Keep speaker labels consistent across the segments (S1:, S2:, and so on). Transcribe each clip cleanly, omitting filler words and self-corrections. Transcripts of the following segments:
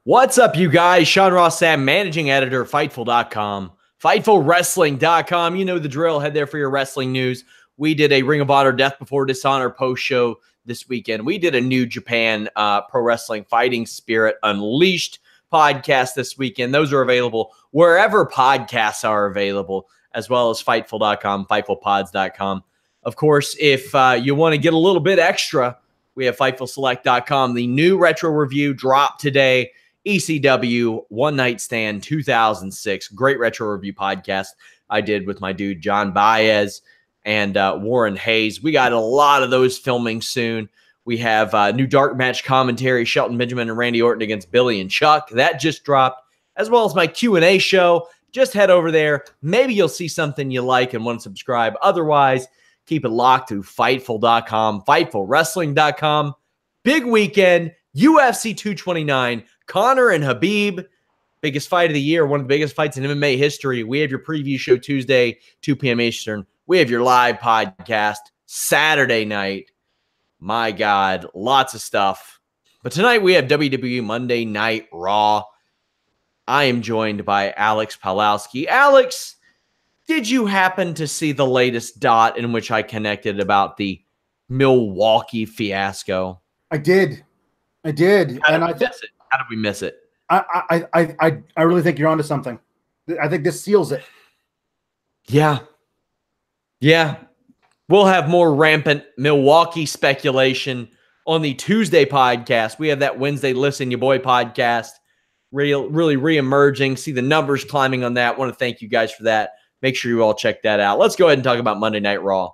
S1: What's up, you guys? Sean Ross Sapp, managing editor, Fightful.com, FightfulWrestling.com. You know the drill. Head there for your wrestling news. We did a Ring of Honor Death Before Dishonor post-show this weekend. We did a New Japan Pro Wrestling Fighting Spirit Unleashed podcast this weekend. Those are available wherever podcasts are available, as well as Fightful.com, FightfulPods.com. Of course, if you want to get a little bit extra, we have FightfulSelect.com. The new retro review dropped today. ECW One Night Stand 2006. Great retro review podcast I did with my dude John Baez and Warren Hayes. We got a lot of those filming soon. We have new dark match commentary, Shelton Benjamin and Randy Orton against Billy and Chuck. That just dropped, as well as my Q&A show. Just head over there. Maybe you'll see something you like and want to subscribe. Otherwise, keep it locked to Fightful.com, FightfulWrestling.com. Big weekend, UFC 229. Conor and Khabib, biggest fight of the year, one of the biggest fights in MMA history. We have your preview show Tuesday, 2 p.m. Eastern. We have your live podcast Saturday night. My God, lots of stuff. But tonight we have WWE Monday Night Raw. I am joined by Alex Pawlowski. Alex, did you happen to see the latest dot in which I connected about the Milwaukee fiasco?
S2: I did. How did
S1: we miss it?
S2: I really think you're onto something. I think this seals it.
S1: Yeah. We'll have more rampant Milwaukee speculation on the Tuesday podcast. We have that Wednesday Listen Your Boy podcast. Really re-emerging. See the numbers climbing on that. Want to thank you guys for that. Make sure you all check that out. Let's go ahead and talk about Monday Night Raw.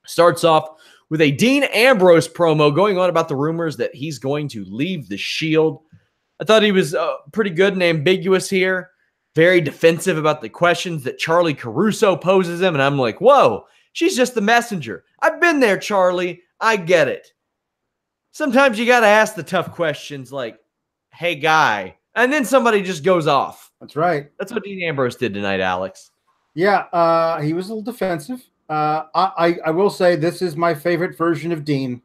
S1: Starts off with a Dean Ambrose promo going on about the rumors that he's going to leave the Shield. I thought he was pretty good and ambiguous here. Very defensive about the questions that Charlie Caruso poses him. And I'm like, whoa, she's just the messenger. I've been there, Charlie. I get it. Sometimes you got to ask the tough questions like, hey, guy. And then somebody just goes off.
S2: That's right.
S1: That's what Dean Ambrose did tonight, Alex.
S2: Yeah, he was a little defensive. I will say this is my favorite version of Dean.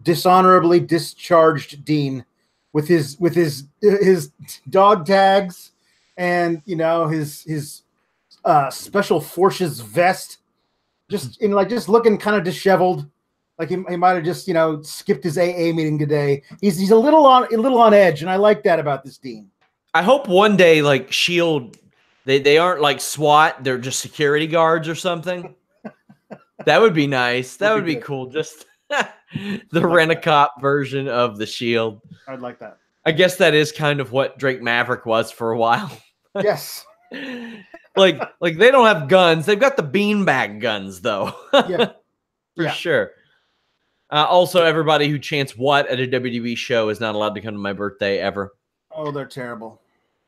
S2: Dishonorably discharged Dean with his dog tags and his special forces vest, just looking kind of disheveled, like he might have just skipped his AA meeting today. He's a little on edge, and I like that about this Dean.
S1: I hope one day like Shield, they aren't like SWAT, they're just security guards or something. That would be nice. That would be cool. Just the Rent-A-Cop version of the Shield.
S2: I'd like that.
S1: I guess that is kind of what Drake Maverick was for a while.
S2: Yes.
S1: like they don't have guns. They've got the beanbag guns, though.
S2: Yeah.
S1: For sure. Also, everybody who chants what at a WWE show is not allowed to come to my birthday ever.
S2: Oh, they're terrible.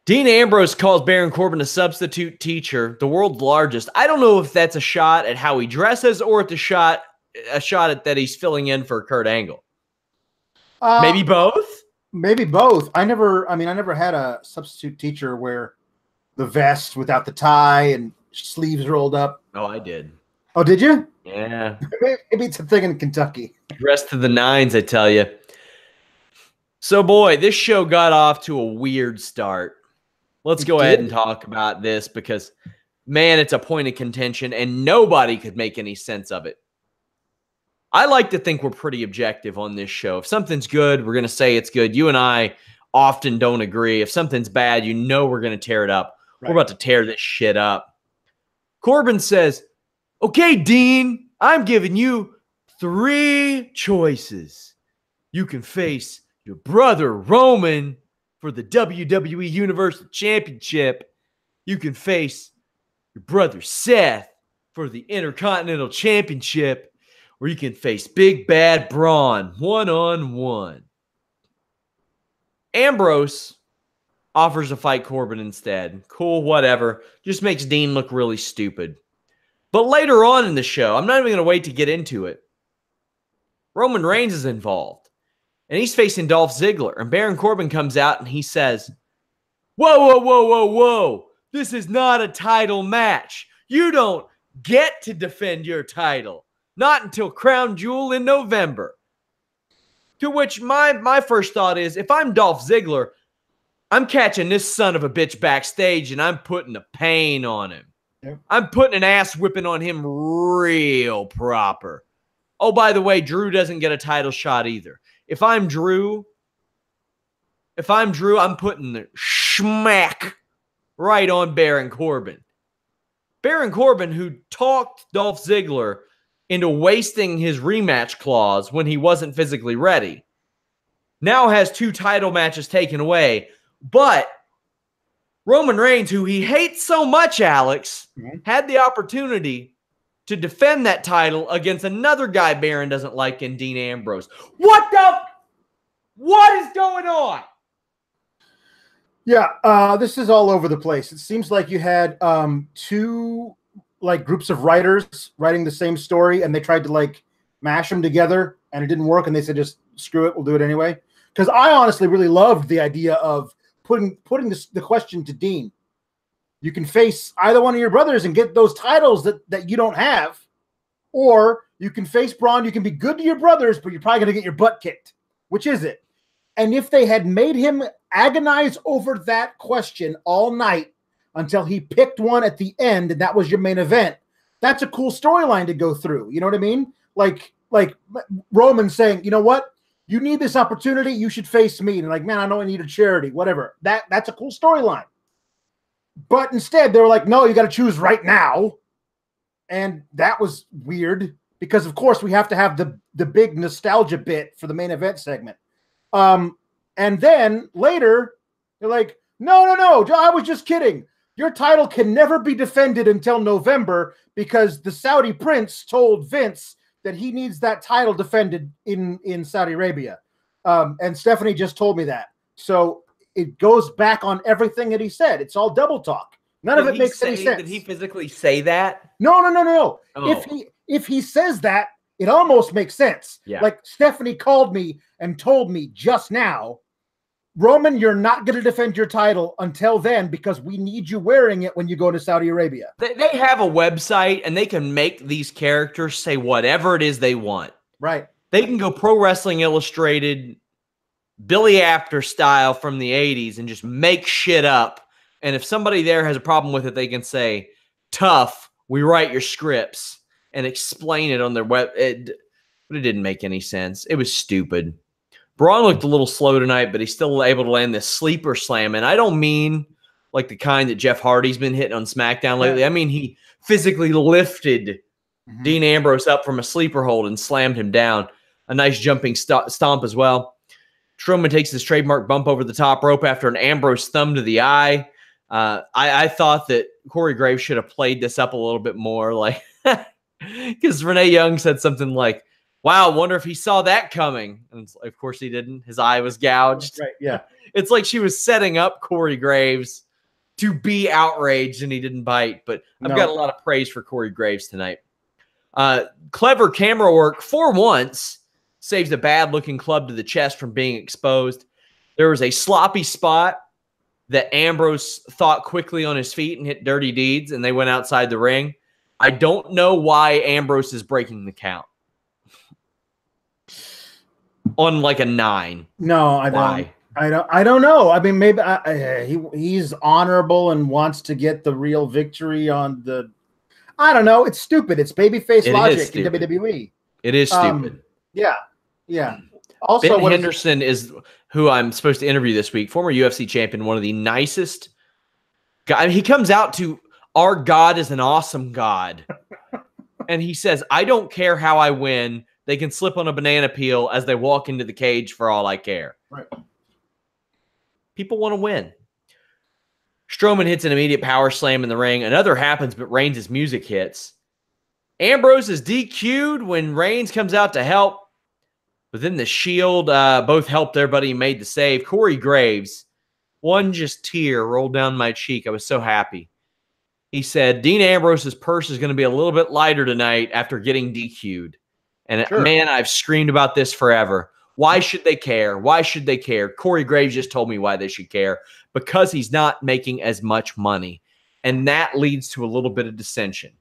S1: Dean Ambrose calls Baron Corbin a substitute teacher, the world's largest. I don't know if that's a shot at how he dresses or at a shot at that he's filling in for Kurt Angle. Maybe both?
S2: Maybe both. I never had a substitute teacher wear the vest without the tie and sleeves rolled up.
S1: Oh, I did.
S2: Oh, did you?
S1: Yeah.
S2: Maybe it's a thing in Kentucky.
S1: Dressed to the nines, I tell you. So, boy, this show got off to a weird start. Let's go ahead and talk about this because, man, it's a point of contention, and nobody could make any sense of it. I like to think we're pretty objective on this show. If something's good, we're going to say it's good. You and I often don't agree. If something's bad, we're going to tear it up. Right. We're about to tear this shit up. Corbin says, okay, Dean, I'm giving you 3 choices. You can face your brother, Roman, for the WWE Universal Championship. You can face your brother, Seth, for the Intercontinental Championship. Or you can face Big Bad Braun one-on-one. Ambrose offers to fight Corbin instead. Cool, whatever. Just makes Dean look really stupid. But later on in the show, I'm not even going to wait to get into it. Roman Reigns is involved. And he's facing Dolph Ziggler. And Baron Corbin comes out and he says, whoa. This is not a title match. You don't get to defend your title. Not until Crown Jewel in November. To which my first thought is, if I'm Dolph Ziggler, I'm catching this son of a bitch backstage, and I'm putting the pain on him.
S2: Yep.
S1: I'm putting an ass whipping on him real proper. Oh, by the way, Drew doesn't get a title shot either. If I'm Drew, I'm putting the schmack right on Baron Corbin. Baron Corbin, who talked Dolph Ziggler into wasting his rematch clause when he wasn't physically ready, now has 2 title matches taken away. But Roman Reigns, who he hates so much, Alex, had the opportunity to defend that title against another guy Baron doesn't like in Dean Ambrose. What is going on?
S2: Yeah, this is all over the place. It seems like you had 2 groups of writers writing the same story, and they tried to mash them together, and it didn't work. And they said, "Just screw it, we'll do it anyway." Because I honestly really loved the idea of putting the question to Dean. You can face either one of your brothers and get those titles that you don't have, or you can face Braun. You can be good to your brothers, but you're probably going to get your butt kicked. Which is it? And if they had made him agonize over that question all night until he picked one at the end, and that was your main event, that's a cool storyline to go through. You know what I mean? Like Roman saying, "You know what? You need this opportunity. You should face me." And man, I know I need a charity, whatever. That's a cool storyline. But instead, they were like, "No, you got to choose right now." And that was weird because, of course, we have to have the big nostalgia bit for the main event segment. And then later, they're like, no, I was just kidding. Your title can never be defended until November because the Saudi prince told Vince that he needs that title defended in Saudi Arabia. And Stephanie just told me that. So it goes back on everything that he said. It's all double talk. None of it makes any sense.
S1: Did he physically say that?
S2: No.
S1: Oh.
S2: If he says that, it almost makes sense.
S1: Yeah.
S2: Like Stephanie called me and told me just now, "Roman, you're not going to defend your title until then because we need you wearing it when you go to Saudi Arabia."
S1: They have a website, and they can make these characters say whatever it is they want.
S2: Right.
S1: They can go Pro Wrestling Illustrated, Billy Apter style from the 80s and just make shit up. And if somebody there has a problem with it, they can say, "Tough, we write your scripts," and explain it on their web. But it didn't make any sense. It was stupid. Braun looked a little slow tonight, but he's still able to land this sleeper slam. And I don't mean like the kind that Jeff Hardy's been hitting on SmackDown lately. I mean, he physically lifted Dean Ambrose up from a sleeper hold and slammed him down. A nice jumping stomp as well. Strowman takes his trademark bump over the top rope after an Ambrose thumb to the eye. I thought that Corey Graves should have played this up a little bit more, because Renee Young said something like, "Wow, wonder if he saw that coming." And of course he didn't. His eye was gouged.
S2: Right, yeah.
S1: It's like she was setting up Corey Graves to be outraged and he didn't bite. But I've got a lot of praise for Corey Graves tonight. Clever camera work for once saves a bad-looking club to the chest from being exposed. There was a sloppy spot that Ambrose thought quickly on his feet and hit Dirty Deeds, and they went outside the ring. I don't know why Ambrose is breaking the count on like a 9.
S2: No, I don't. I don't know. I mean, maybe he's honorable and wants to get the real victory on the. I don't know. It's stupid. It's babyface logic in WWE.
S1: It is stupid.
S2: Yeah. Also,
S1: Ben Henderson is who I'm supposed to interview this week. Former UFC champion, one of the nicest guys. He comes out to "Our God is an awesome God," and he says, "I don't care how I win. They can slip on a banana peel as they walk into the cage for all I care."
S2: Right.
S1: People want to win. Strowman hits an immediate power slam in the ring. Another happens, but Reigns' music hits. Ambrose is DQ'd when Reigns comes out to help. But then the Shield both helped there, but he made the save. Corey Graves, one just tear rolled down my cheek. I was so happy. He said, Dean Ambrose's purse is going to be a little bit lighter tonight after getting DQ'd. And man, I've screamed about this forever. Why should they care? Why should they care? Corey Graves just told me why they should care. Because he's not making as much money. And that leads to a little bit of dissension.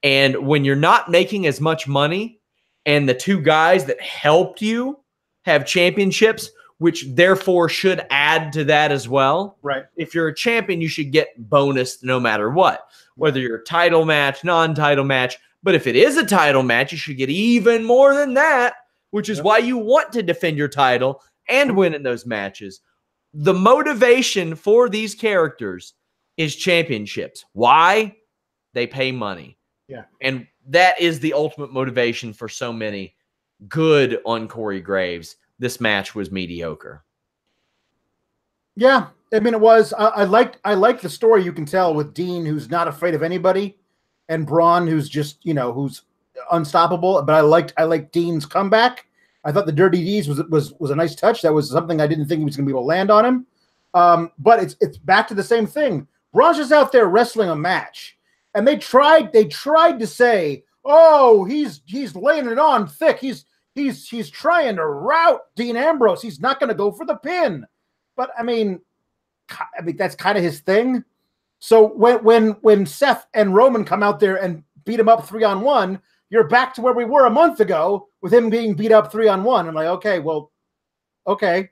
S1: And when you're not making as much money and the two guys that helped you have championships, which therefore should add to that as well.
S2: Right.
S1: If you're a champion, you should get bonus no matter what, whether you're a title match, non-title match. But if it is a title match, you should get even more than that, which is why you want to defend your title and win in those matches. The motivation for these characters is championships. Why? They pay money.
S2: Yeah.
S1: And that is the ultimate motivation for so many. Good on Corey Graves. This match was mediocre.
S2: Yeah, I mean, it was. I like the story you can tell with Dean, who's not afraid of anybody, and Braun, who's just who's unstoppable. But I liked Dean's comeback. I thought the Dirty D's was a nice touch. That was something I didn't think he was going to be able to land on him. But it's back to the same thing. Braun's just out there wrestling a match, and they tried to say, oh, he's laying it on thick. He's trying to rout Dean Ambrose. He's not going to go for the pin. But I mean that's kind of his thing. So when Seth and Roman come out there and beat him up 3-on-1, you're back to where we were a month ago with him being beat up 3-on-1. I'm like, okay, well, okay.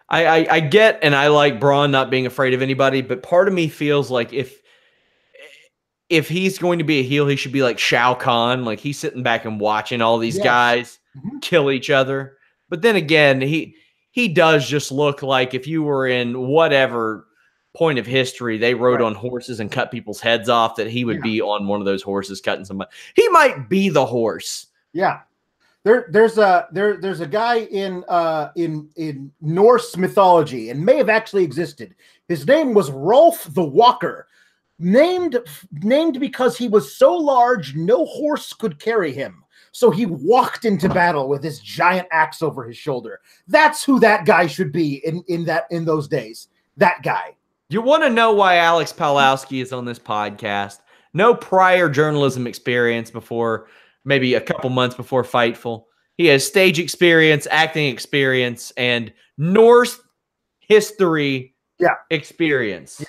S1: I get, and I like Braun not being afraid of anybody, but part of me feels like if he's going to be a heel, he should be like Shao Kahn. Like he's sitting back and watching all these guys kill each other. But then again, he does just look like if you were in whatever point of history they rode on horses and cut people's heads off, that he would be on one of those horses cutting somebody. He might be the horse. Yeah.
S2: There's a guy in Norse mythology, and may have actually existed. His name was Rolf the Walker, named because he was so large no horse could carry him. So he walked into battle with this giant axe over his shoulder. That's who that guy should be in those days. That guy.
S1: You want to know why Alex Pawlowski is on this podcast? No prior journalism experience before, maybe a couple months before Fightful. He has stage experience, acting experience, and Norse history experience.
S2: Yeah.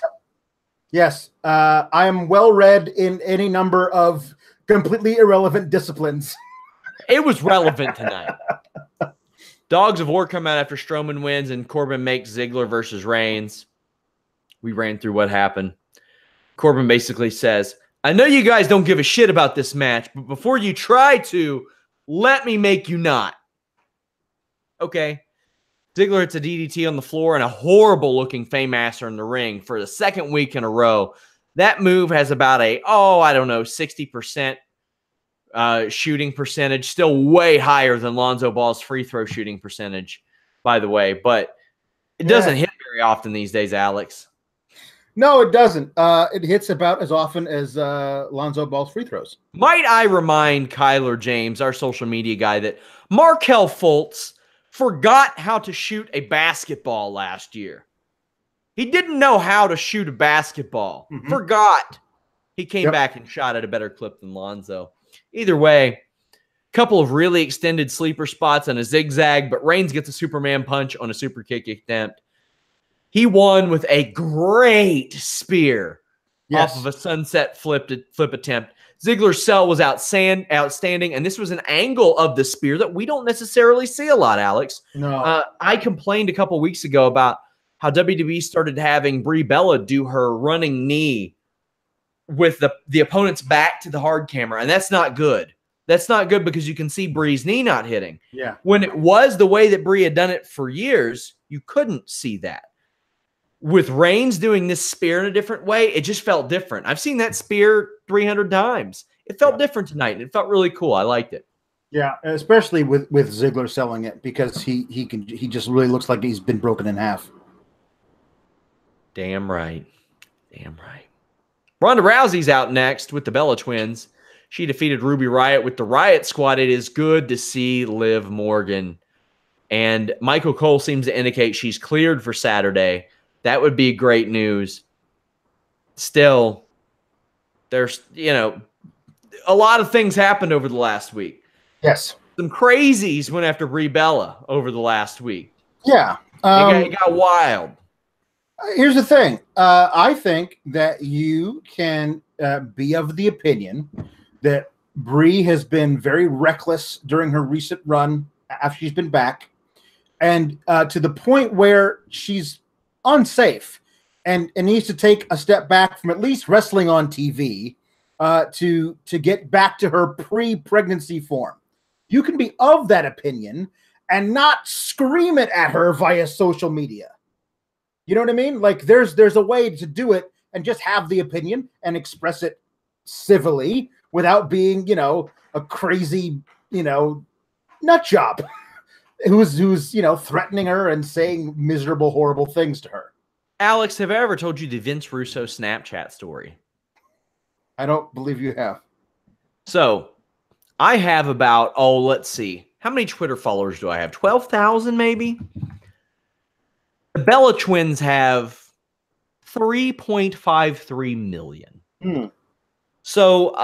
S2: Yes. I am well read in any number of completely irrelevant disciplines.
S1: It was relevant tonight. Dogs of War come out after Strowman wins and Corbin makes Ziggler versus Reigns. We ran through what happened. Corbin basically says, I know you guys don't give a shit about this match, but before you try to, let me make you not. Okay. Ziggler hits a DDT on the floor and a horrible-looking Fame-Master in the ring for the second week in a row. That move has about a, 60% shooting percentage, still way higher than Lonzo Ball's free throw shooting percentage, by the way. But it doesn't hit very often these days, Alex.
S2: No, it doesn't. It hits about as often as Lonzo Ball's free throws.
S1: Might I remind Kyler James, our social media guy, that Markelle Fultz forgot how to shoot a basketball last year. He didn't know how to shoot a basketball. Forgot. He came back and shot at a better clip than Lonzo. Either way, a couple of really extended sleeper spots and a zigzag, but Reigns gets a Superman punch on a super kick attempt. He won with a great spear off of a sunset flip attempt. Ziggler's sell was outstanding, and this was an angle of the spear that we don't necessarily see a lot, Alex.
S2: No.
S1: I complained a couple weeks ago about how WWE started having Brie Bella do her running knee with the opponent's back to the hard camera, and that's not good. That's not good because you can see Brie's knee not hitting.
S2: Yeah.
S1: When it was the way that Brie had done it for years, you couldn't see that. With Reigns doing this spear in a different way, it just felt different. I've seen that spear 300 times. It felt different tonight, and it felt really cool. I liked it.
S2: Yeah, especially with Ziggler selling it, because he just really looks like he's been broken in half.
S1: Damn right. Damn right. Ronda Rousey's out next with the Bella Twins. She defeated Ruby Riott with the Riott Squad. It is good to see Liv Morgan. And Michael Cole seems to indicate she's cleared for Saturday. That would be great news. Still, there's, a lot of things happened over the last week.
S2: Yes.
S1: Some crazies went after Brie Bella over the last week.
S2: Yeah.
S1: It got wild.
S2: Here's the thing. I think that you can be of the opinion that Brie has been very reckless during her recent run after she's been back. and to the point where she's unsafe and needs to take a step back from at least wrestling on TV to get back to her pre-pregnancy form. You can be of that opinion and not scream it at her via social media. You know what I mean? Like there's a way to do it and just have the opinion and express it civilly without being, a crazy, nut job who's threatening her and saying miserable, horrible things to her.
S1: Alex, have I ever told you the Vince Russo Snapchat story?
S2: I don't believe you have.
S1: So I have about, let's see. How many Twitter followers do I have? 12,000 maybe? The Bella twins have 3.53 million. So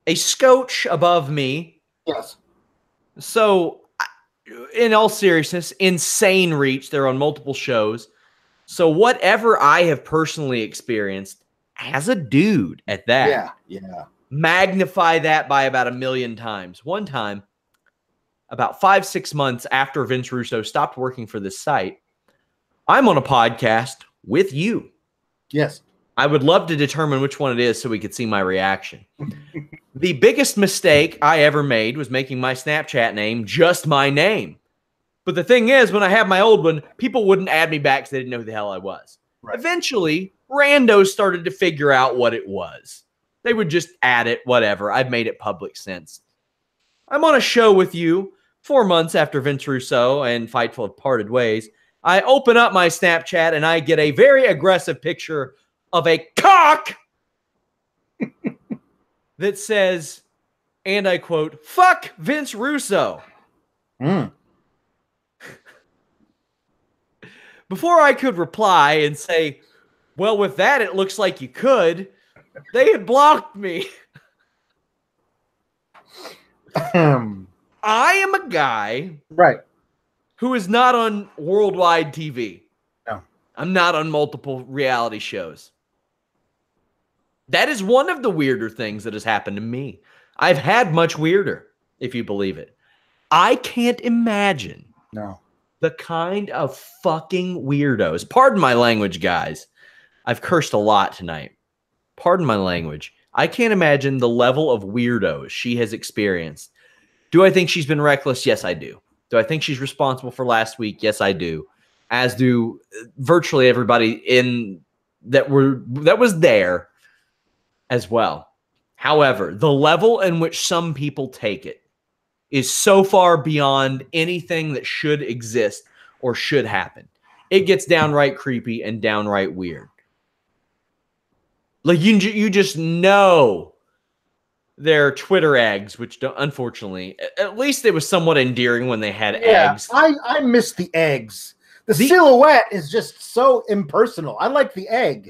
S1: a scotch above me.
S2: Yes.
S1: So in all seriousness, insane reach. They're on multiple shows. So whatever I have personally experienced as a dude at that.
S2: Yeah.
S1: Magnify that by about 1 million times. One time, about 5-6 months after Vince Russo stopped working for this site, I'm on a podcast with you.
S2: Yes.
S1: I would love to determine which one it is so we could see my reaction. The biggest mistake I ever made was making my Snapchat name just my name. But the thing is, when I had my old one, people wouldn't add me back because they didn't know who the hell I was. Right. Eventually, randos started to figure out what it was. They would just add it, whatever. I've made it public since. I'm on a show with you 4 months after Vince Russo and Fightful have parted ways. I open up my Snapchat and I get a very aggressive picture of a cock that says, and I quote, "Fuck Vince Russo." Before I could reply and say, "Well, with that, it looks like you could," they had blocked me. I am a guy who is not on worldwide TV.
S2: No.
S1: I'm not on multiple reality shows. That is one of the weirder things that has happened to me. I've had much weirder, if you believe it. I can't imagine the kind of fucking weirdos. Pardon my language, guys. I've cursed a lot tonight. Pardon my language. I can't imagine the level of weirdos she has experienced. Do I think she's been reckless? Yes, I do. Do I think she's responsible for last week? Yes, I do. As do virtually everybody that was there as well. However, the level in which some people take it is so far beyond anything that should exist or should happen. It gets downright creepy and downright weird. Like you just know they're Twitter eggs, which don't, unfortunately, at least it was somewhat endearing when they had eggs.
S2: I miss the eggs. The silhouette is just so impersonal. I like the egg.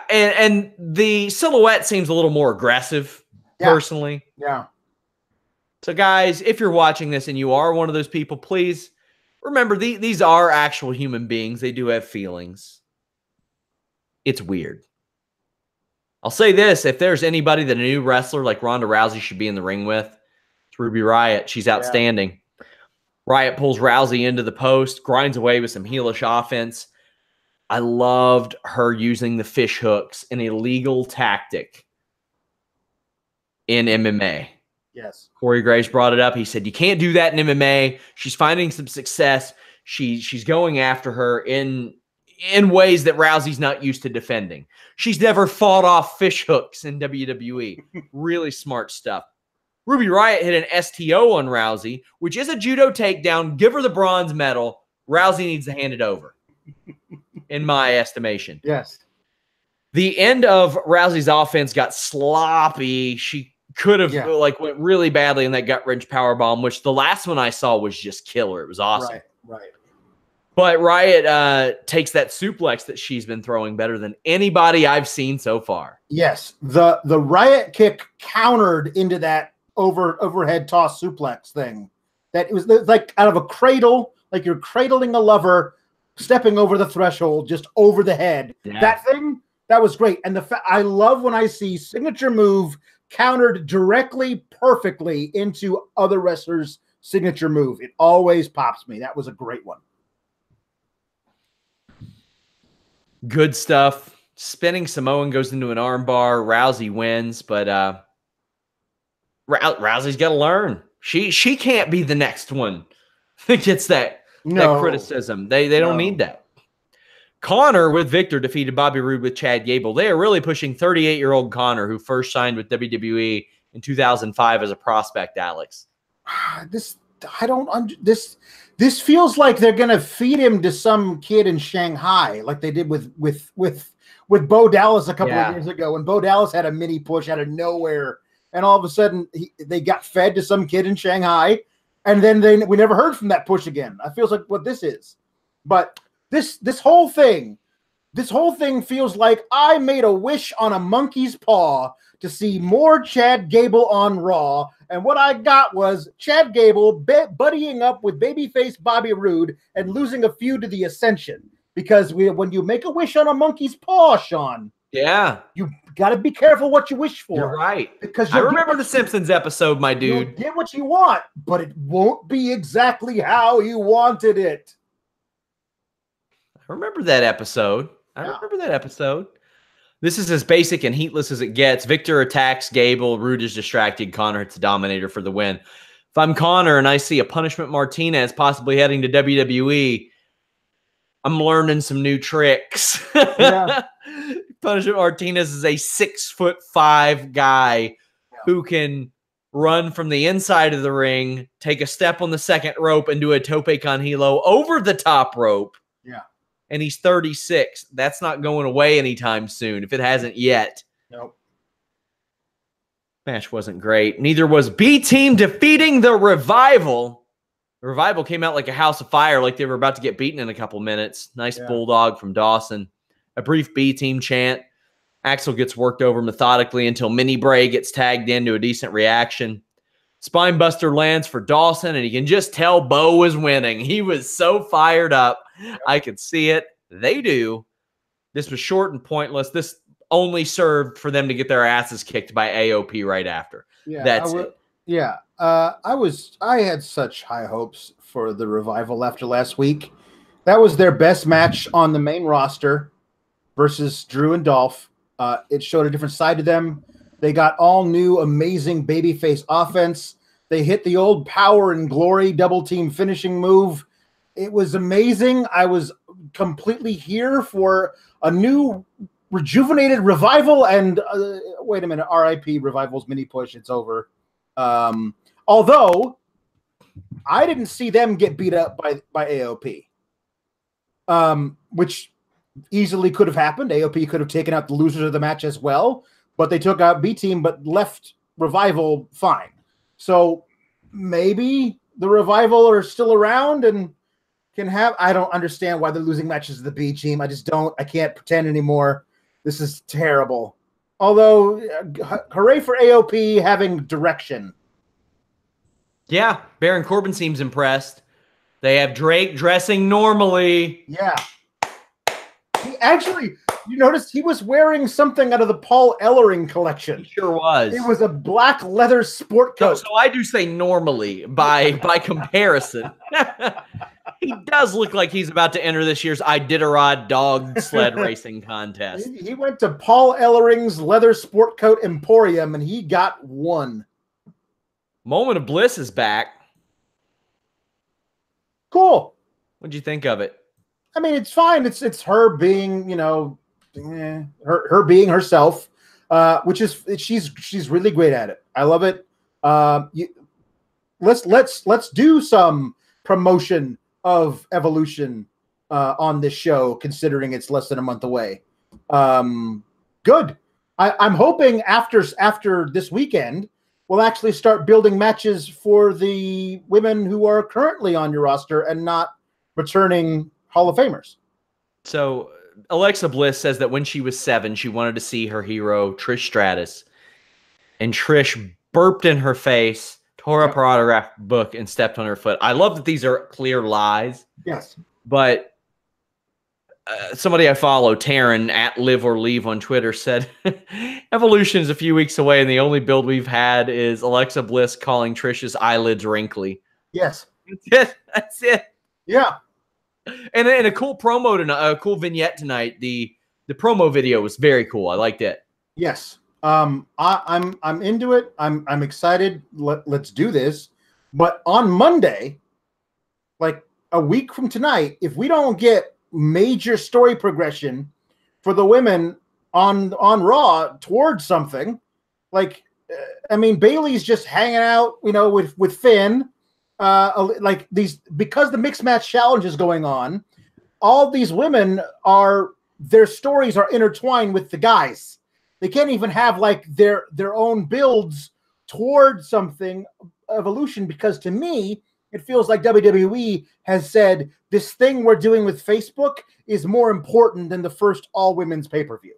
S1: And the silhouette seems a little more aggressive, personally.
S2: Yeah.
S1: So, guys, if you're watching this and you are one of those people, please remember these are actual human beings. They do have feelings. It's weird. I'll say this. If there's anybody that a new wrestler like Ronda Rousey should be in the ring with, it's Ruby Riott. She's outstanding. Riott pulls Rousey into the post, grinds away with some heelish offense. I loved her using the fish hooks, an illegal tactic in MMA.
S2: Yes.
S1: Corey Graves brought it up. He said, you can't do that in MMA. She's finding some success. She's going after her in ways that Rousey's not used to defending. She's never fought off fish hooks in WWE. Really smart stuff. Ruby Riott hit an STO on Rousey, which is a judo takedown. Give her the bronze medal. Rousey needs to hand it over, in my estimation.
S2: Yes.
S1: The end of Rousey's offense got sloppy. She could have went really badly in that gut wrench powerbomb, which the last one I saw was just killer. It was awesome.
S2: Right.
S1: But Riott takes that suplex that she's been throwing better than anybody I've seen so far.
S2: Yes. The Riott kick countered into that overhead toss suplex thing. That it was like out of a cradle, like you're cradling a lover, stepping over the threshold, just over the head. Yeah. That thing, that was great. And I love when I see signature move countered directly, perfectly into other wrestlers' signature move. It always pops me. That was a great one.
S1: Good stuff. Spinning Samoan goes into an armbar. Rousey wins, but Rousey's got to learn. She can't be the next one that gets that criticism. They don't need that. Connor with Victor defeated Bobby Roode with Chad Gable. They are really pushing 38-year-old Connor, who first signed with WWE in 2005 as a prospect, Alex.
S2: This feels like they're gonna feed him to some kid in Shanghai, like they did with Bo Dallas a couple of years ago, when Bo Dallas had a mini push out of nowhere, and all of a sudden they got fed to some kid in Shanghai, and then we never heard from that push again. I feels like what this is, but this whole thing feels like I made a wish on a monkey's paw to see more Chad Gable on Raw. And what I got was Chad Gable buddying up with babyface Bobby Roode and losing a feud to the Ascension. Because when you make a wish on a monkey's paw, Sean, you got to be careful what you wish for.
S1: You're right.
S2: Because
S1: I remember the Simpsons episode, my dude.
S2: You'll get what you want, but it won't be exactly how you wanted it.
S1: I remember that episode. This is as basic and heatless as it gets. Victor attacks Gable. Roode is distracted. Connor hits the Dominator for the win. If I'm Connor and I see a Punishment Martinez possibly heading to WWE, I'm learning some new tricks. Yeah. Punishment Martinez is a 6'5" guy who can run from the inside of the ring, take a step on the second rope, and do a tope con hilo over the top rope.
S2: Yeah.
S1: And he's 36. That's not going away anytime soon, if it hasn't yet.
S2: Nope.
S1: Match wasn't great. Neither was B-Team defeating the Revival. The Revival came out like a house of fire, like they were about to get beaten in a couple minutes. Nice bulldog from Dawson. A brief B-Team chant. Axel gets worked over methodically until Mini Bray gets tagged into a decent reaction. Spinebuster lands for Dawson, and you can just tell Bo was winning. He was so fired up. I could see it. They do. This was short and pointless. This only served for them to get their asses kicked by AOP right after.
S2: Yeah,
S1: that's it.
S2: Yeah. I had such high hopes for the Revival after last week. That was their best match on the main roster versus Drew and Dolph. It showed a different side to them. They got all new, amazing babyface offense. They hit the old power and glory double team finishing move. It was amazing. I was completely here for a new rejuvenated Revival. And wait a minute, RIP Revival's mini push. It's over. Although I didn't see them get beat up by AOP, which easily could have happened. AOP could have taken out the losers of the match as well. But they took out B-Team, but left Revival fine. So maybe the Revival are still around and can have... I don't understand why they're losing matches to the B-Team. I just don't. I can't pretend anymore. This is terrible. Although, hooray for AOP having direction.
S1: Yeah, Baron Corbin seems impressed. They have Drake dressing normally.
S2: Yeah. He actually... You noticed he was wearing something out of the Paul Ellering collection.
S1: He sure was.
S2: It was a black leather sport coat.
S1: So I do say normally by comparison. He does look like he's about to enter this year's Iditarod dog sled racing contest.
S2: He went to Paul Ellering's leather sport coat emporium and he got one.
S1: Moment of Bliss is back.
S2: Cool.
S1: What'd you think of it?
S2: I mean, it's fine. It's her being, her being herself, which is she's really great at it. I love it. Let's do some promotion of Evolution on this show, considering it's less than a month away. Good. I'm hoping after this weekend, we'll actually start building matches for the women who are currently on your roster and not returning Hall of Famers.
S1: So Alexa Bliss says that when she was 7, she wanted to see her hero, Trish Stratus. And Trish burped in her face, tore up her autograph book, and stepped on her foot. I love that these are clear lies.
S2: Yes.
S1: But somebody I follow, Taryn, at Live or Leave on Twitter, said, Evolution is a few weeks away, and the only build we've had is Alexa Bliss calling Trish's eyelids wrinkly.
S2: Yes.
S1: That's it. That's it.
S2: Yeah.
S1: And a cool promo tonight, a cool vignette tonight. The promo video was very cool. I liked it.
S2: Yes. I'm into it. I'm excited. Let's do this. But on Monday, like a week from tonight, if we don't get major story progression for the women on Raw towards something, like I mean, Bayley's just hanging out, with Finn. Like these, because the mixed match challenge is going on, all these women their stories are intertwined with the guys. They can't even have like their own builds towards something evolution, because to me it feels like WWE has said this thing we're doing with Facebook is more important than the first all women's pay-per-view.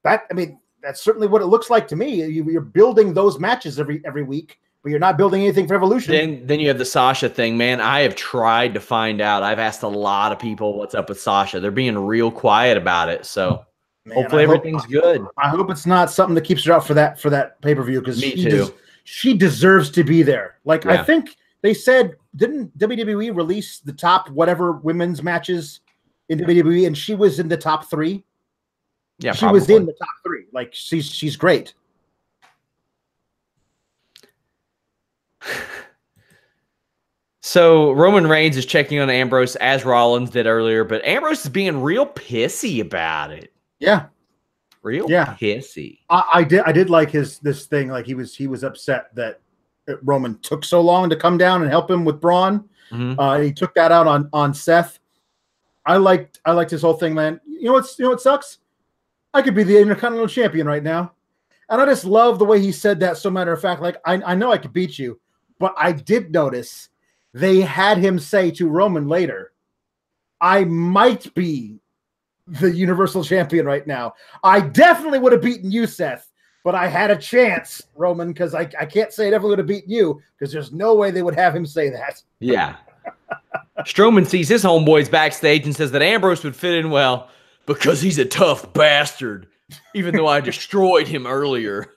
S2: That's certainly what it looks like to me. You're building those matches every week, but you're not building anything for Evolution.
S1: Then you have the Sasha thing, man. I have tried to find out. I've asked a lot of people what's up with Sasha. They're being real quiet about it. So hopefully everything's good.
S2: I hope it's not something that keeps her out for that pay-per-view, because
S1: she
S2: deserves to be there. Like,
S1: yeah.
S2: I think they said, didn't WWE release the top whatever women's matches in WWE, and she was in the top 3?
S1: Yeah,
S2: she was in the top 3. Like, she's great.
S1: So Roman Reigns is checking on Ambrose as Rollins did earlier, but Ambrose is being real pissy about it.
S2: Yeah.
S1: Real pissy.
S2: I did like this thing. Like he was upset that Roman took so long to come down and help him with Braun.
S1: Mm-hmm.
S2: He took that out on Seth. I liked his whole thing, man. You know what sucks? I could be the Intercontinental Champion right now. And I just love the way he said that. So matter of fact, like I know I could beat you, but I did notice they had him say to Roman later, I might be the Universal Champion right now. I definitely would have beaten you, Seth, but I had a chance, Roman, because I can't say I definitely would have beaten you, because there's no way they would have him say that.
S1: Yeah. Strowman sees his homeboys backstage and says that Ambrose would fit in well because he's a tough bastard, even though I destroyed him earlier.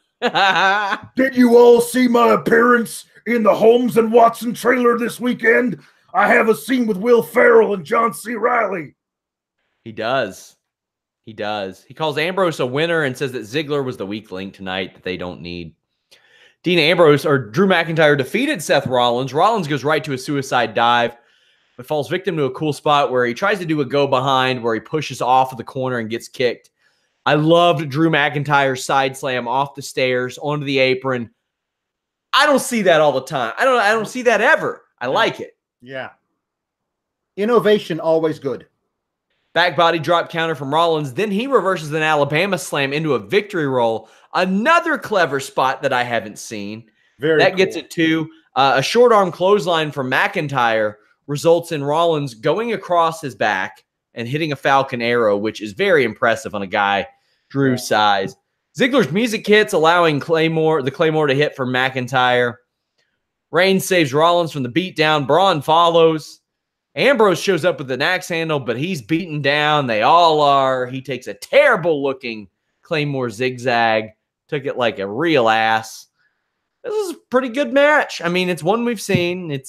S2: Did you all see my appearance in the Holmes and Watson trailer this weekend? I have a scene with Will Ferrell and John C. Reilly.
S1: He does. He does. He calls Ambrose a winner and says that Ziggler was the weak link tonight that they don't need. Drew McIntyre defeated Seth Rollins. Rollins goes right to a suicide dive, but falls victim to a cool spot where he tries to do a go behind where he pushes off of the corner and gets kicked. I loved Drew McIntyre's side slam off the stairs onto the apron. I don't see that all the time. I don't see that ever. I like it.
S2: Yeah. Innovation, always good.
S1: Back body drop counter from Rollins. Then he reverses an Alabama slam into a victory roll. Another clever spot that I haven't seen. That cool. Gets it to a short arm clothesline from McIntyre results in Rollins going across his back and hitting a Falcon Arrow, which is very impressive on a guy Drew's size. Ziggler's music hits, allowing the Claymore to hit for McIntyre. Reigns saves Rollins from the beatdown. Braun follows. Ambrose shows up with an axe handle, but he's beaten down. They all are. He takes a terrible-looking Claymore zigzag. Took it like a real ass. This is a pretty good match. I mean, it's one we've seen.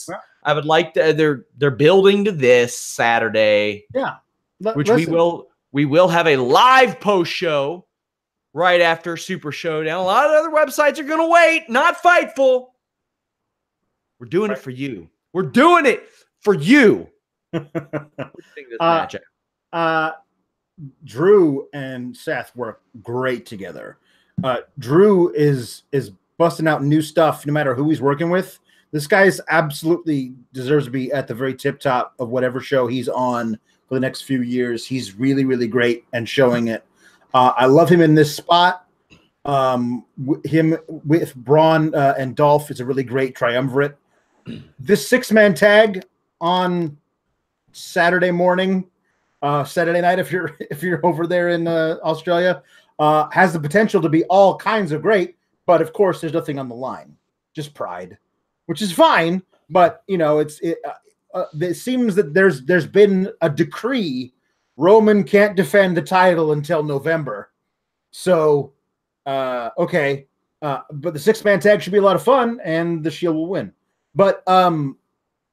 S1: I would like to. They're building to this Saturday.
S2: Yeah,
S1: we will have a live post show right after Super Showdown. A lot of other websites are going to wait. Not Fightful. We're doing it for you. We're doing it for you.
S2: Drew and Seth work great together. Drew is busting out new stuff no matter who he's working with. This guy's absolutely deserves to be at the very tip top of whatever show he's on for the next few years. He's really, really great and showing it. I love him in this spot. Him with Braun and Dolph is a really great triumvirate. This 6-man tag on Saturday morning, Saturday night, if you're over there in Australia, has the potential to be all kinds of great. But of course, there's nothing on the line, just pride, which is fine. But it seems that there's been a decree: Roman can't defend the title until November. So, okay, but the 6-man tag should be a lot of fun, and the Shield will win. But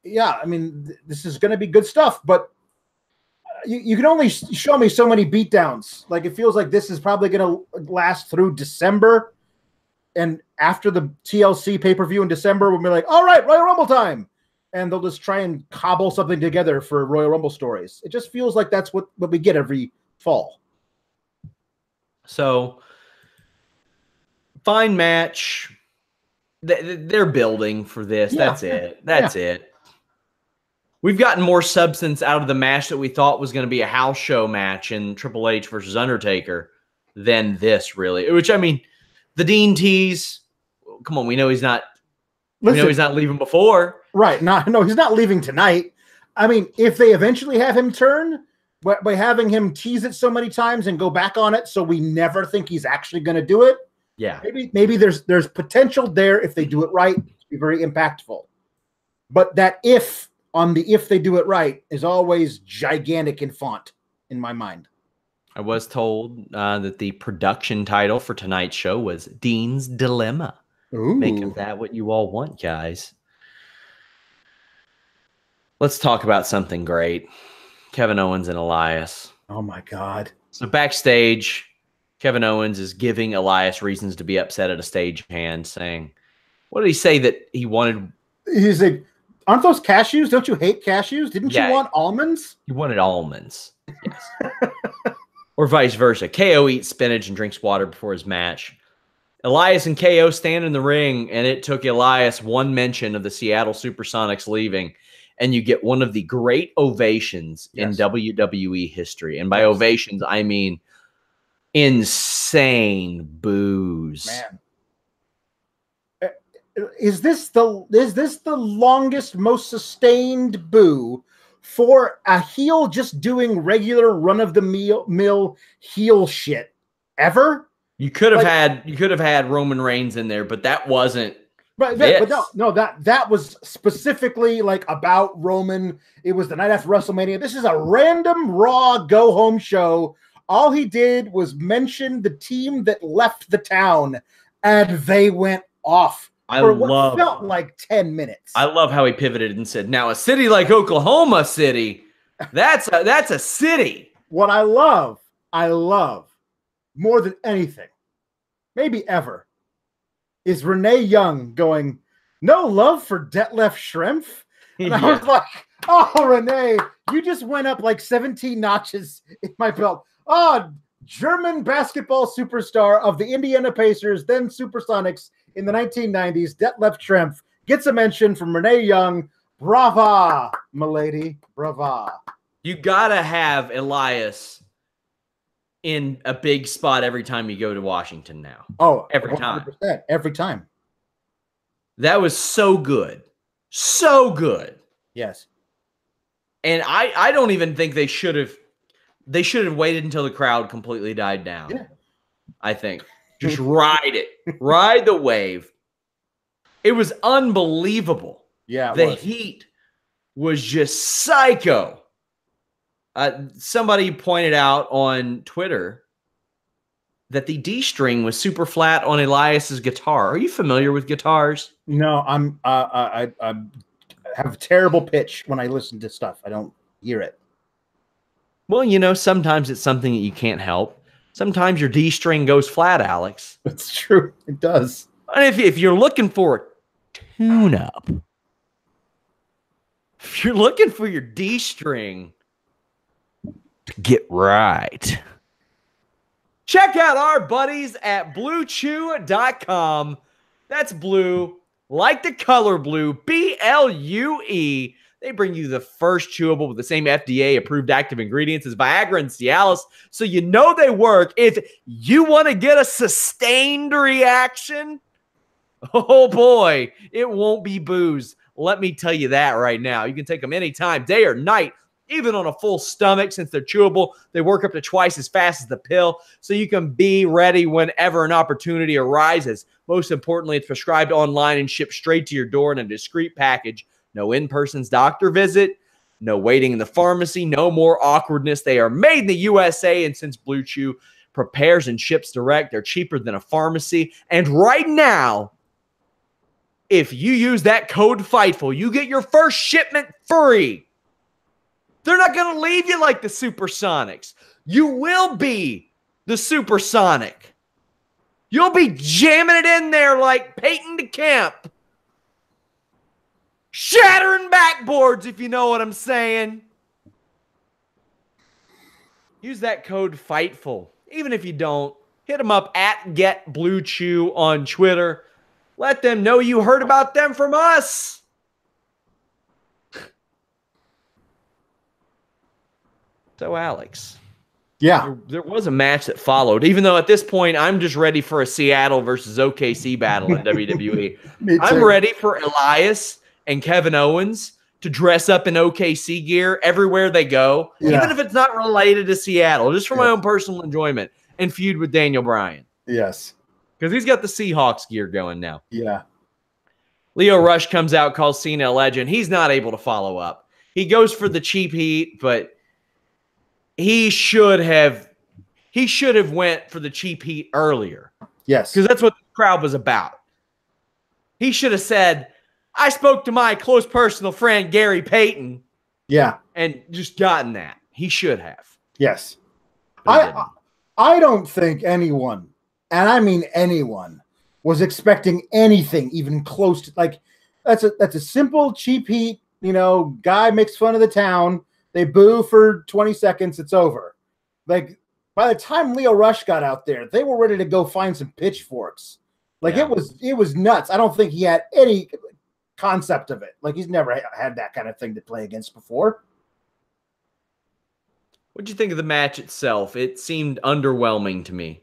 S2: yeah, I mean, this is going to be good stuff, but you can only show me so many beatdowns. Like, it feels like this is probably going to last through December. And after the TLC pay-per-view in December, we'll be like, all right, Royal Rumble time. And they'll just try and cobble something together for Royal Rumble stories. It just feels like that's what we get every fall.
S1: So, fine match. They're building for this.
S2: Yeah.
S1: That's it. That's it. We've gotten more substance out of the match that we thought was going to be a house show match in Triple H versus Undertaker than this, really. Which, I mean, the Dean tease, come on, we know he's not. Listen, we know he's not leaving before.
S2: Right. No, he's not leaving tonight. I mean, if they eventually have him turn, by having him tease it so many times and go back on it so we never think he's actually going to do it,
S1: yeah,
S2: maybe there's potential there if they do it right to be very impactful. But that if they do it right is always gigantic in font in my mind.
S1: I was told that the production title for tonight's show was Dean's Dilemma.
S2: Ooh.
S1: Make of that what you all want, guys. Let's talk about something great. Kevin Owens and Elias.
S2: Oh, my God.
S1: So backstage, Kevin Owens is giving Elias reasons to be upset at a stagehand, saying, what did he say that he wanted?
S2: He's like, aren't those cashews? Don't you hate cashews? Didn't you want almonds?
S1: He wanted almonds. Yes. Or vice versa. KO eats spinach and drinks water before his match. Elias and KO stand in the ring, and it took Elias one mention of the Seattle Supersonics leaving, and you get one of the great ovations in WWE history. And by ovations, I mean insane boos.
S2: Man. Is this the longest, most sustained boo for a heel just doing regular run-of-the-mill heel shit ever?
S1: You could have had Roman Reigns in there, but that wasn't
S2: right. But no, that was specifically like about Roman. It was the night after WrestleMania. This is a random Raw go-home show. All he did was mention the team that left the town, and they went off. What felt like 10 minutes.
S1: I love how he pivoted and said, now a city like Oklahoma City, that's a city.
S2: What I love more than anything, maybe ever, is Renee Young going, no love for Detlef Schrempf? And I was like, oh, Renee, you just went up like 17 notches in my belt. Oh, German basketball superstar of the Indiana Pacers, then Supersonics in the 1990s, Detlef Schrempf, gets a mention from Renee Young. Brava, milady. Brava.
S1: You got to have Elias in a big spot every time you go to Washington now.
S2: Oh,
S1: every time.
S2: Every time.
S1: That was so good. So good.
S2: Yes.
S1: And I don't even think they should have waited until the crowd completely died down.
S2: Yeah.
S1: I think. Just ride it. Ride the wave. It was unbelievable.
S2: Yeah.
S1: The heat was just psycho. Somebody pointed out on Twitter that the D string was super flat on Elias's guitar. Are you familiar with guitars?
S2: No, I have terrible pitch when I listen to stuff. I don't hear it.
S1: Well, you know, sometimes it's something that you can't help. Sometimes your D string goes flat, Alex.
S2: That's true. It does.
S1: And if you're looking for a tune-up, if you're looking for your D string to get right, check out our buddies at BlueChew.com. That's blue, like the color blue, BLUE. They bring you the first chewable with the same FDA-approved active ingredients as Viagra and Cialis, so you know they work. If you want to get a sustained reaction, oh boy, it won't be booze. Let me tell you that right now. You can take them anytime, day or night, even on a full stomach. Since they're chewable, they work up to twice as fast as the pill, so you can be ready whenever an opportunity arises. Most importantly, it's prescribed online and shipped straight to your door in a discreet package. No in-person doctor visit, no waiting in the pharmacy, no more awkwardness. They are made in the USA, and since Blue Chew prepares and ships direct, they're cheaper than a pharmacy. And right now, if you use that code Fightful, you get your first shipment free. They're not going to leave you like the Supersonics. You will be the Supersonic. You'll be jamming it in there like Peyton DeCamp. Shattering backboards, if you know what I'm saying. Use that code Fightful. Even if you don't, hit them up at GetBlueChew on Twitter. Let them know you heard about them from us. So, Alex.
S2: Yeah.
S1: There was a match that followed, even though at this point I'm just ready for a Seattle versus OKC battle in WWE. I'm ready for Elias and Kevin Owens to dress up in OKC gear everywhere they go, even if it's not related to Seattle, just for my own personal enjoyment, and feud with Daniel Bryan.
S2: Yes.
S1: Because he's got the Seahawks gear going now.
S2: Yeah.
S1: Lio Rush comes out, calls Cena a legend. He's not able to follow up. He goes for the cheap heat, but he should have went for the cheap heat earlier.
S2: Yes.
S1: Because that's what the crowd was about. He should have said, I spoke to my close personal friend, Gary Payton.
S2: Yeah.
S1: And just gotten that. He should have.
S2: Yes. I don't think anyone, and I mean anyone, was expecting anything even close to, like, that's a simple cheap heat, guy makes fun of the town. They boo for 20 seconds. It's over. Like, by the time Lio Rush got out there, they were ready to go find some pitchforks. Like, it was nuts. I don't think he had any concept of it. Like, he's never had that kind of thing to play against before.
S1: What'd you think of the match itself? It seemed underwhelming to me.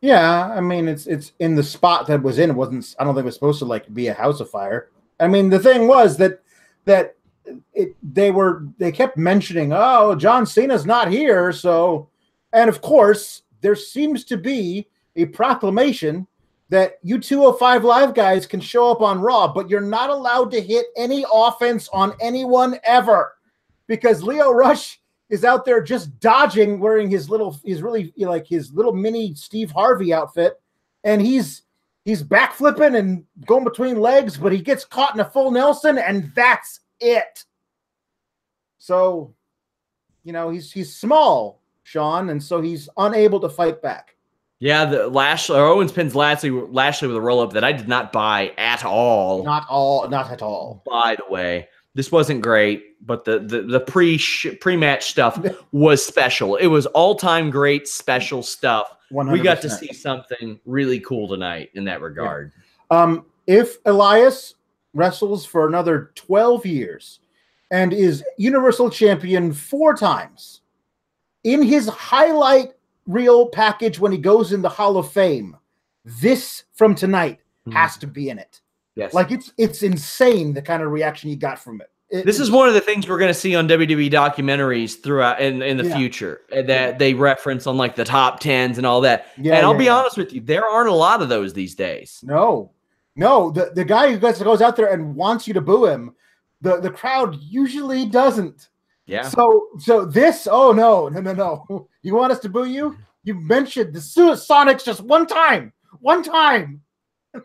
S2: Yeah, I mean, it's in the spot that it was in. It wasn't. I don't think it was supposed to like be a house of fire. I mean, the thing was that they kept mentioning, oh, John Cena's not here, so, and of course there seems to be a proclamation that you 205 Live guys can show up on Raw, but you're not allowed to hit any offense on anyone ever, because Lio Rush is out there just dodging, wearing his little mini Steve Harvey outfit, and he's backflipping and going between legs, but he gets caught in a full Nelson, and that's it. So, he's small, Sean, and so he's unable to fight back.
S1: Yeah, Owens pins Lashley with a roll-up that I did not buy at all.
S2: Not at all.
S1: By the way, this wasn't great, but the pre-match stuff was special. It was all-time great special stuff. 100%. We got to see something really cool tonight in that regard.
S2: Yeah. If Elias wrestles for another 12 years and is Universal Champion 4 times, in his highlight reel package when he goes in the Hall of Fame, this from tonight has to be in it.
S1: Yes.
S2: Like, it's insane the kind of reaction you got from it.
S1: This is one of the things we're going to see on WWE documentaries throughout in the future that they reference on like the top 10s and all that. Yeah, and I'll be honest with you, there aren't a lot of those these days.
S2: No, the guy who goes out there and wants you to boo him, the crowd usually doesn't.
S1: Yeah.
S2: So this, oh no. You want us to boo you? You mentioned the Sonics just one time.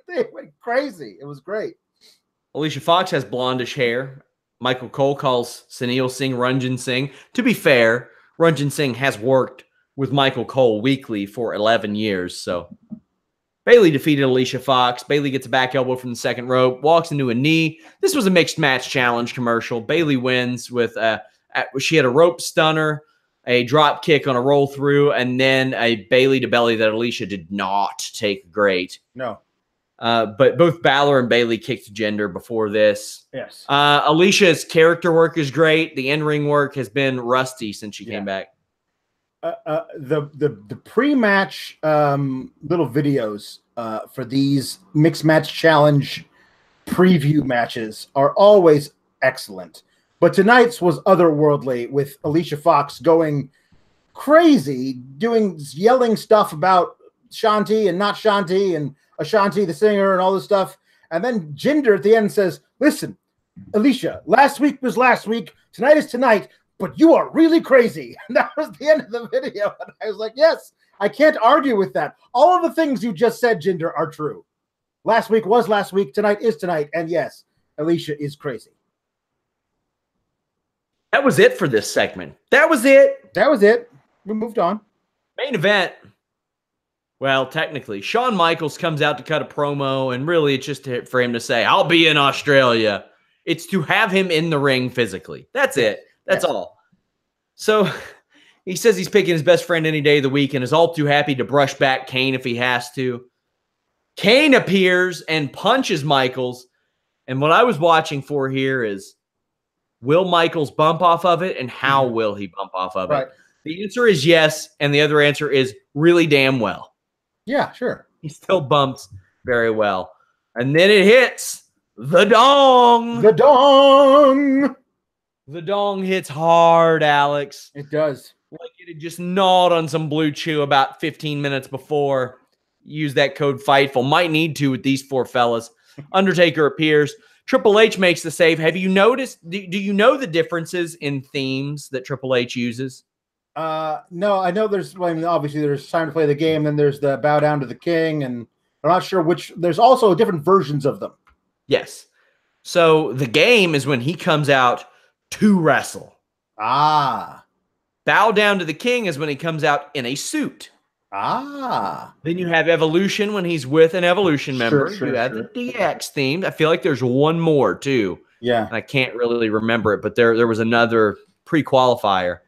S2: They went crazy. It was great.
S1: Alicia Fox has blondish hair. Michael Cole calls Sunil Singh Ranjan Singh. To be fair, Ranjan Singh has worked with Michael Cole weekly for 11 years. So Bayley defeated Alicia Fox. Bayley gets a back elbow from the second rope, walks into a knee. This was a mixed match challenge commercial. Bayley wins with she had a rope stunner, a drop kick on a roll through, and then a Bayley to belly that Alicia did not take great.
S2: No.
S1: But both Balor and Bayley kicked Jinder before this.
S2: Yes.
S1: Alicia's character work is great. The in-ring work has been rusty since she came back.
S2: The pre-match little videos for these mixed match challenge preview matches are always excellent. But tonight's was otherworldly, with Alicia Fox going crazy, yelling stuff about Shanti and not Shanti, and Ashanti the singer and all this stuff. And then Jinder at the end says, listen, Alicia, last week was last week, tonight is tonight, but you are really crazy. And that was the end of the video. And I was like, yes, I can't argue with that. All of the things you just said, Jinder, are true. Last week was last week. Tonight is tonight. And yes, Alicia is crazy.
S1: That was it for this segment. That was it.
S2: That was it. We moved on.
S1: Main event. Well, technically, Shawn Michaels comes out to cut a promo, and really it's just for him to say, I'll be in Australia. It's to have him in the ring physically. That's it. That's all. So he says he's picking his best friend any day of the week and is all too happy to brush back Kane if he has to. Kane appears and punches Michaels. And what I was watching for here is, will Michaels bump off of it, and how will he bump off of it? The answer is yes, and the other answer is really damn well.
S2: Yeah, sure.
S1: He still bumps very well. And then it hits the dong.
S2: The dong.
S1: The dong hits hard, Alex.
S2: It does.
S1: Like it had just gnawed on some Blue Chew about 15 minutes before. Use that code Fightful. Might need to with these four fellas. Undertaker appears. Triple H makes the save. Have you noticed? Do you know the differences in themes that Triple H uses?
S2: No, I know there's, I mean, obviously there's Time to Play the Game, then there's the Bow Down to the King, and I'm not sure which, there's also different versions of them.
S1: Yes. So the game is when he comes out to wrestle.
S2: Ah.
S1: Bow Down to the King is when he comes out in a suit.
S2: Ah.
S1: Then you have Evolution when he's with an Evolution member.
S2: Sure,
S1: you have the DX themed. I feel like there's one more too.
S2: Yeah.
S1: And I can't really remember it, but there was another pre-qualifier.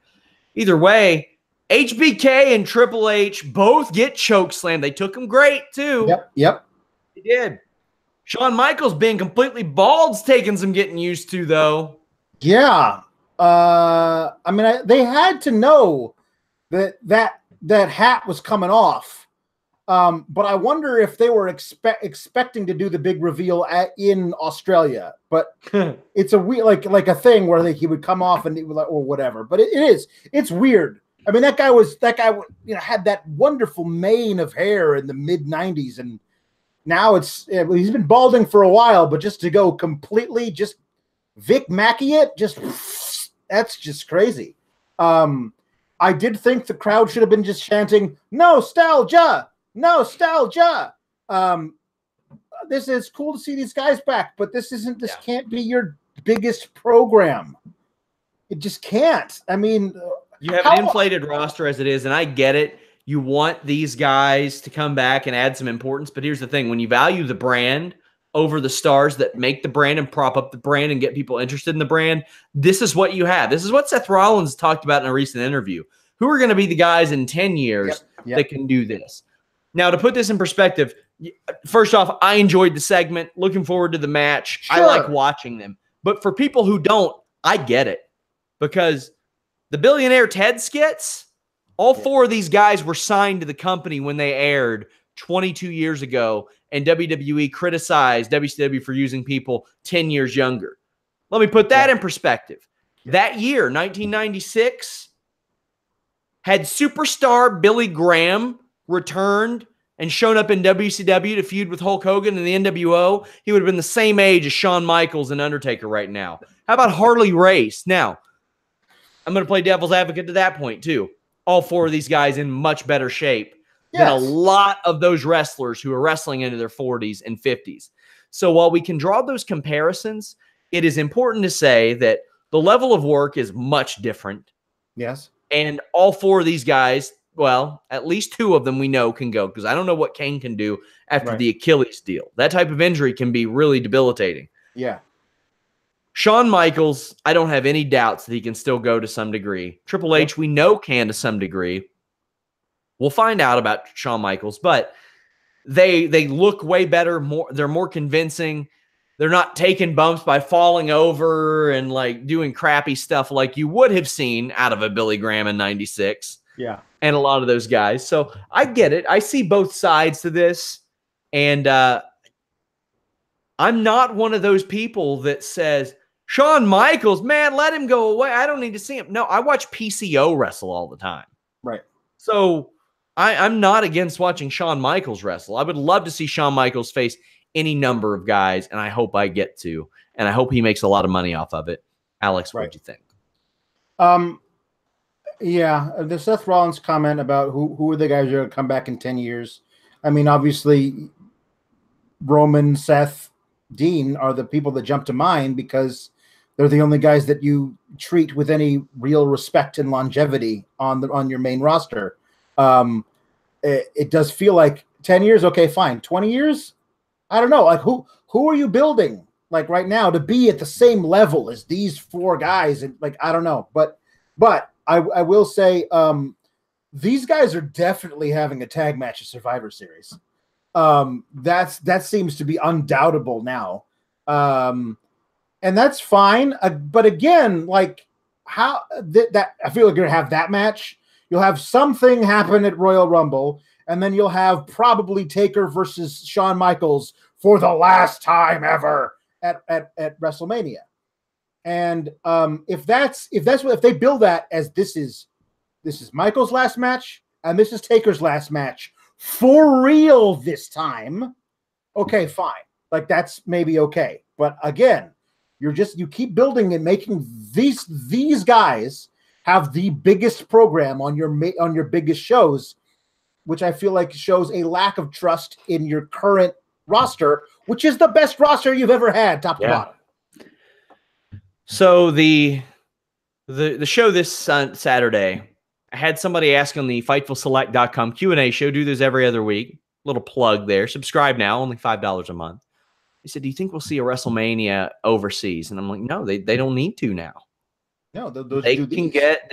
S1: Either way, HBK and Triple H both get choke slammed. They took him great too.
S2: Yep.
S1: They did. Shawn Michaels being completely bald's taking some getting used to though.
S2: Yeah. I mean, they had to know that hat was coming off. But I wonder if they were expecting to do the big reveal in Australia. But it's a weird, like a thing where he would come off and it was like, or whatever. But it's weird. I mean, that guy had that wonderful mane of hair in the mid '90s, and now he's been balding for a while. But just to go completely just Vic Mackey it, that's just crazy. I did think the crowd should have been just chanting nostalgia. Nostalgia. This is cool to see these guys back, but this can't be your biggest program. It just can't. I mean,
S1: you have an inflated roster as it is, and I get it. You want these guys to come back and add some importance, but here's the thing. When you value the brand over the stars that make the brand and prop up the brand and get people interested in the brand, this is what you have. This is what Seth Rollins talked about in a recent interview. Who are going to be the guys in 10 years that can do this? Now, to put this in perspective, first off, I enjoyed the segment. Looking forward to the match. Sure. I like watching them. But for people who don't, I get it. Because the Billionaire Ted skits, all four of these guys were signed to the company when they aired 22 years ago, and WWE criticized WCW for using people 10 years younger. Let me put that in perspective. That year, 1996, had superstar Billy Graham returned and shown up in WCW to feud with Hulk Hogan and the NWO, he would have been the same age as Shawn Michaels and Undertaker right now. How about Harley Race? Now, I'm going to play devil's advocate to that point too. All four of these guys in much better shape than a lot of those wrestlers who are wrestling into their 40s and 50s. So while we can draw those comparisons, it is important to say that the level of work is much different.
S2: Yes.
S1: And all four of these guys, well, at least two of them we know can go, because I don't know what Kane can do after the Achilles deal. That type of injury can be really debilitating.
S2: Yeah.
S1: Shawn Michaels, I don't have any doubts that he can still go to some degree. Triple H, we know can to some degree. We'll find out about Shawn Michaels, but they look way better. They're more convincing. They're not taking bumps by falling over and like doing crappy stuff like you would have seen out of a Billy Graham in '96.
S2: Yeah.
S1: And a lot of those guys. So I get it. I see both sides to this. And I'm not one of those people that says, Shawn Michaels, man, let him go away. I don't need to see him. No, I watch PCO wrestle all the time.
S2: Right.
S1: So I'm not against watching Shawn Michaels wrestle. I would love to see Shawn Michaels face any number of guys, and I hope I get to. And I hope he makes a lot of money off of it. Alex, what do you think?
S2: Yeah, the Seth Rollins comment about who are the guys who are going to come back in 10 years. I mean, obviously, Roman, Seth, Dean are the people that jump to mind because they're the only guys that you treat with any real respect and longevity on your main roster. It does feel like 10 years, okay, fine. 20 years, I don't know. Like who are you building like right now to be at the same level as these four guys? And like I don't know, but I will say these guys are definitely having a tag match at Survivor Series. That seems to be undoubtable now. And that's fine. But again, like how that I feel like you're gonna have that match. You'll have something happen at Royal Rumble, and then you'll have probably Taker versus Shawn Michaels for the last time ever at WrestleMania. And if they build that as this is Michaels' last match and this is Taker's last match for real this time, okay, fine. Like that's maybe okay. But again, you keep building and making these guys have the biggest program on your biggest shows, which I feel like shows a lack of trust in your current roster, which is the best roster you've ever had, top to bottom.
S1: So the show this Saturday, I had somebody ask on the FightfulSelect.com Q&A show. Do this every other week. Little plug there. Subscribe now, only $5 a month. He said, "Do you think we'll see a WrestleMania overseas?" And I'm like, "No, they don't need to now.
S2: No,
S1: they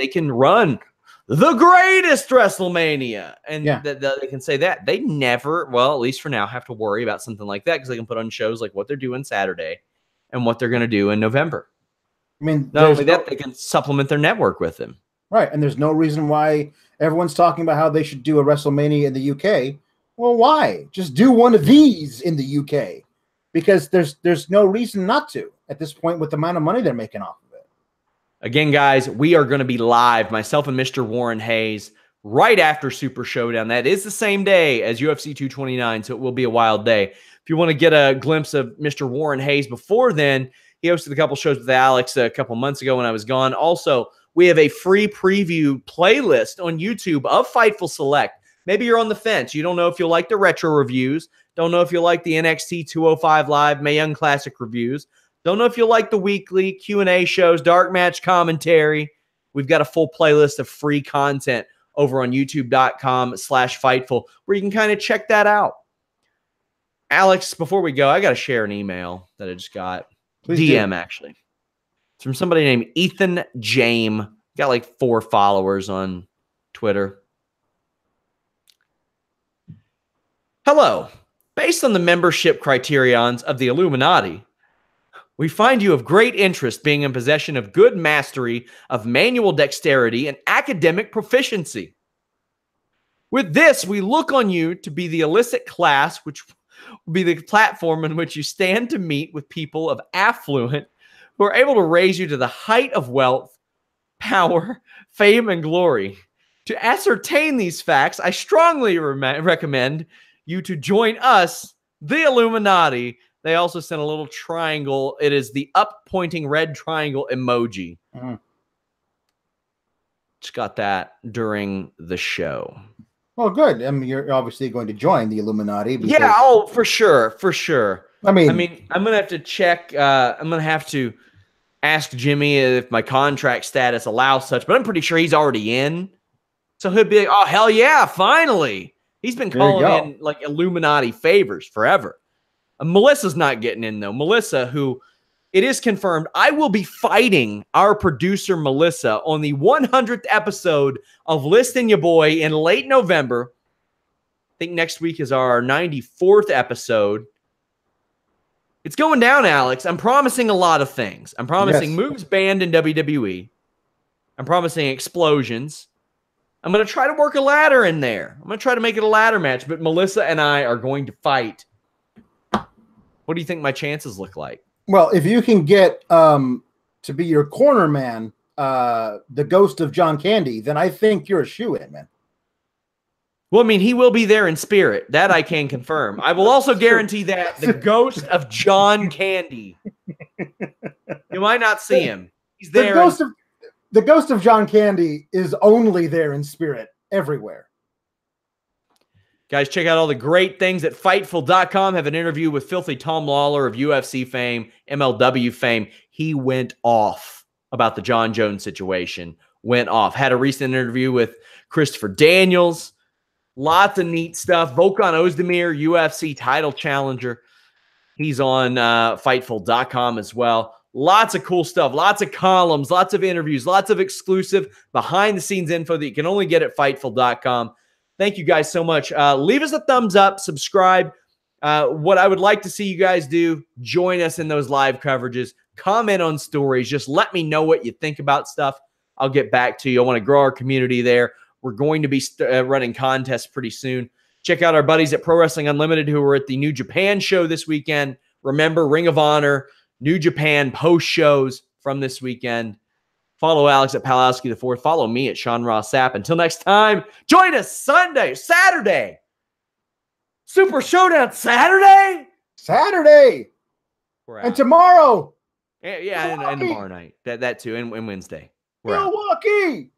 S1: can run the greatest WrestleMania, and they can say that they never, well, at least for now, have to worry about something like that because they can put on shows like what they're doing Saturday and what they're going to do in November.
S2: I mean,
S1: not only that, they can supplement their network with them,
S2: right? And there's no reason why everyone's talking about how they should do a WrestleMania in the UK. Well, why? Just do one of these in the UK. Because there's no reason not to at this point with the amount of money they're making off of it.
S1: Again, guys, we are going to be live, myself and Mr. Warren Hayes, right after Super Showdown. That is the same day as UFC 229, so it will be a wild day. If you want to get a glimpse of Mr. Warren Hayes before then, he hosted a couple shows with Alex a couple months ago when I was gone. Also, we have a free preview playlist on YouTube of Fightful Select. Maybe you're on the fence. You don't know if you'll like the retro reviews. Don't know if you'll like the NXT 205 Live Mae Young Classic reviews. Don't know if you'll like the weekly Q&A shows, dark match commentary. We've got a full playlist of free content over on youtube.com/Fightful where you can kind of check that out. Alex, before we go, I got to share an email that I just got.
S2: Please
S1: DM,
S2: do.
S1: actually. It's from somebody named Ethan Jame. Got like 4 followers on Twitter. Hello. Based on the membership criterions of the Illuminati, we find you of great interest being in possession of good mastery of manual dexterity and academic proficiency. With this, we look on you to be the illicit class, which will be the platform in which you stand to meet with people of affluent who are able to raise you to the height of wealth, power, fame, and glory. To ascertain these facts, I strongly recommend you to join us, the Illuminati. They also sent a little triangle. It is the up-pointing red triangle emoji. Just got that during the show.
S2: Well, good. I mean, you're obviously going to join the Illuminati. Because...
S1: Yeah, oh, for sure, for sure.
S2: I mean,
S1: I'm going to have to check. I'm going to have to ask Jimmy if my contract status allows such, but I'm pretty sure he's already in. So he'll be like, oh, hell yeah, finally. He's been calling in like Illuminati favors forever. Melissa's not getting in, though. Melissa, who it is confirmed, I will be fighting our producer, Melissa, on the 100th episode of Listing Your Boy in late November. I think next week is our 94th episode. It's going down, Alex. I'm promising a lot of things. I'm promising moves banned in WWE. I'm promising explosions. I'm going to try to work a ladder in there. I'm going to try to make it a ladder match, but Melissa and I are going to fight. What do you think my chances look like?
S2: Well, if you can get to be your corner man, the ghost of John Candy, then I think you're a shoo-in, man.
S1: Well, I mean, he will be there in spirit. That I can confirm. I will also guarantee that the ghost of John Candy. You might not see him. He's there.
S2: The ghost of John Candy is only there in spirit everywhere.
S1: Guys, check out all the great things at Fightful.com. Have an interview with Filthy Tom Lawler of UFC fame, MLW fame. He went off about the John Jones situation. Went off. Had a recent interview with Christopher Daniels. Lots of neat stuff. Volkan Ozdemir, UFC title challenger. He's on Fightful.com as well. Lots of cool stuff. Lots of columns. Lots of interviews. Lots of exclusive behind-the-scenes info that you can only get at Fightful.com. Thank you guys so much. Leave us a thumbs up. Subscribe. What I would like to see you guys do, join us in those live coverages. Comment on stories. Just let me know what you think about stuff. I'll get back to you. I want to grow our community there. We're going to be running contests pretty soon. Check out our buddies at Pro Wrestling Unlimited who are at the New Japan show this weekend. Remember, Ring of Honor, New Japan post shows from this weekend. Follow Alex at Pawlowski the Fourth. Follow me at Sean Ross Sapp. Until next time, join us Saturday. Super Showdown Saturday.
S2: And tomorrow.
S1: Yeah, and tomorrow night. That too, and Wednesday.
S2: Milwaukee.